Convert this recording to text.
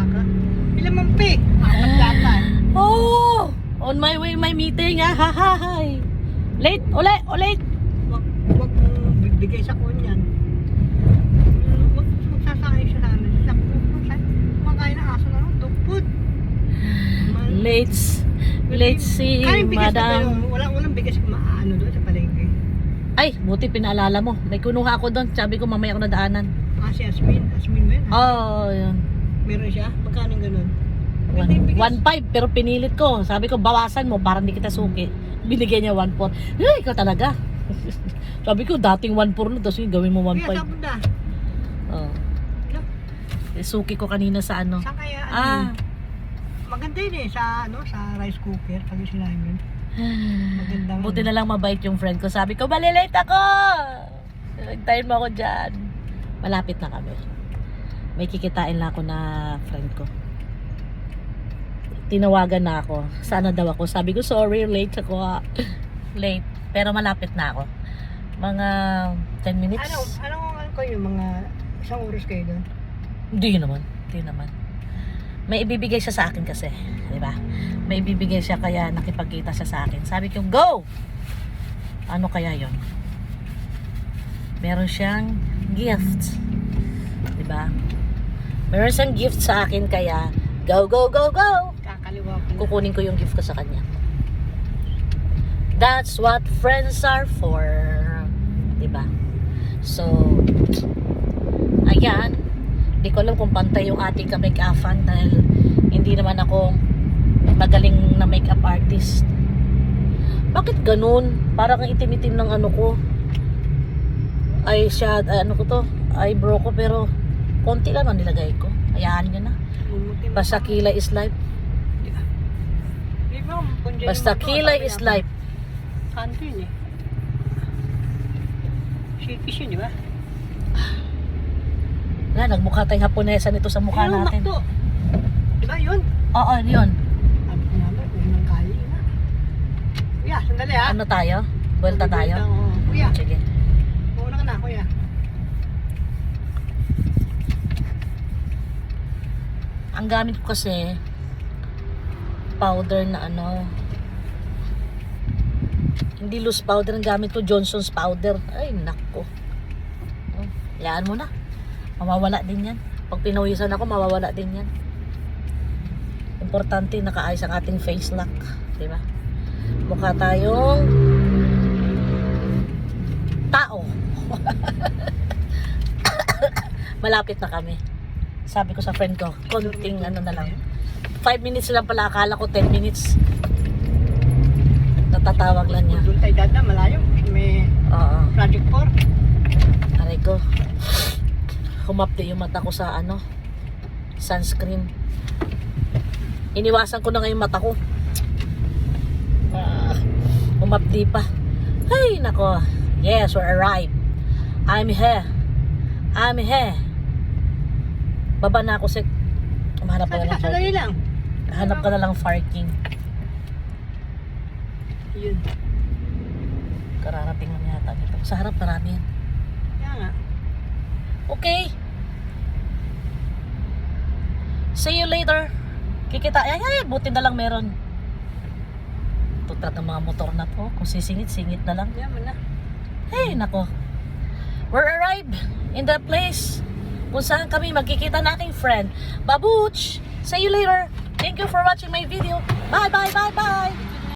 umaga. Ilang mampi? Apat yata. Oh! On my way, my meeting. Hi! Late! Ulit! Wag mong bibigay sa kunyan. Magsasakay siya na. Kumakain na aso na lang. Dugpud. Let's see, madam. Walang bigas maano doon sa palengke. Ay, buti pinaalala mo. May kunuha ako doon. Sabi ko mamaya ako nadaanan. Si Asmin. Asmin ba yun? Oh, yun. Meron siya? Magkano ganun? 1.5 pero pinilit ko. Sabi ko bawasan mo para hindi kita suki. Binigyan niya 1.4. Ay, ikaw talaga. Sabi ko dating 1.4 na, tapos yung gawin mo 1.5. Kuya, saan punta? Oh. Suki ko kanina sa ano. Saan kaya? Maganda yun eh sa rice cooker pag sinabi yun. Maganda. Buti na lang mabait yung friend ko. Sabi ko, malilate ako! Nag-time mo ako dyan. Malapit na kami. May kikitain lang ako na friend ko. Tinawagan na ako. Sana daw ako. Sabi ko, sorry, late ako. Late. Pero malapit na ako. Mga 10 minutes. Ano kayo? Mga isang oras kayo doon? Hindi naman. May ibibigay siya sa akin kasi. Diba? May ibibigay siya kaya nakipagkita siya sa akin. Sabi ko, go! Ano kaya yon? Meron siyang gift. Diba? Meron siyang gift sa akin kaya go! Kakaliwa ko. Kukunin ko yung gift ko sa kanya. That's what friends are for. Diba? So, ayan. Hindi ko alam kung pantay yung ating ka-make-upan dahil hindi naman ako magaling na make-up artist. Bakit ganun? Parang itim-itim ng ano ko. Ano ko to? Eyebrow ko pero konti lang ang nilagay ko. Hayaan nyo na. Basta kilay is life. Basta kilay is life. Kanto yun eh. Shakeish yun, di ba? Nagmukha tayong Haponesa nito sa mukha natin. Makto. Di ba yun? Oo, yun. Sabi ko naman, unang kali na. Kuya, sandali ha. Ano tayo? Buelta tayo? Kuya, Sige. una ka na kuya. Ang gamit ko kasi powder na ano, hindi loose powder ang gamit ko, Johnson's powder. Ay nako. Hayaan mo na. Mawawala din yan. Pag pinawisan ako, mawawala din yan. Importante nakaayos ang ating face lock, diba? Mukha tayong tao. Malapit na kami. Sabi ko sa friend ko, konting ano na lang. 5 minutes lang pala, akala ko 10 minutes. Natatawag lang niya. Doon tayo dada, malayo. May Project 4. Aray ko. Humapdi yung mata ko sa ano, sunscreen. Iniwasan ko na ngayon mata ko. Humapdi pa. Ay, nako. Yes, we arrived. I'm here. Baba na ako sa... Hanap ka na lang Sadali parking. lang. Hanap ka na lang parking. Yun. Kararating lang yata dito. Sa harap marami yan. Kaya nga. Okay. See you later. Kikita. Ay, buti na lang meron. Tutrat ng mga motor na to. Kung sisingit-singit na lang. Yaman na. Hey, nako. We're arrived in the place kung saan kami magkikita ng aking friend. Babuch! See you later. Thank you for watching my video. Bye.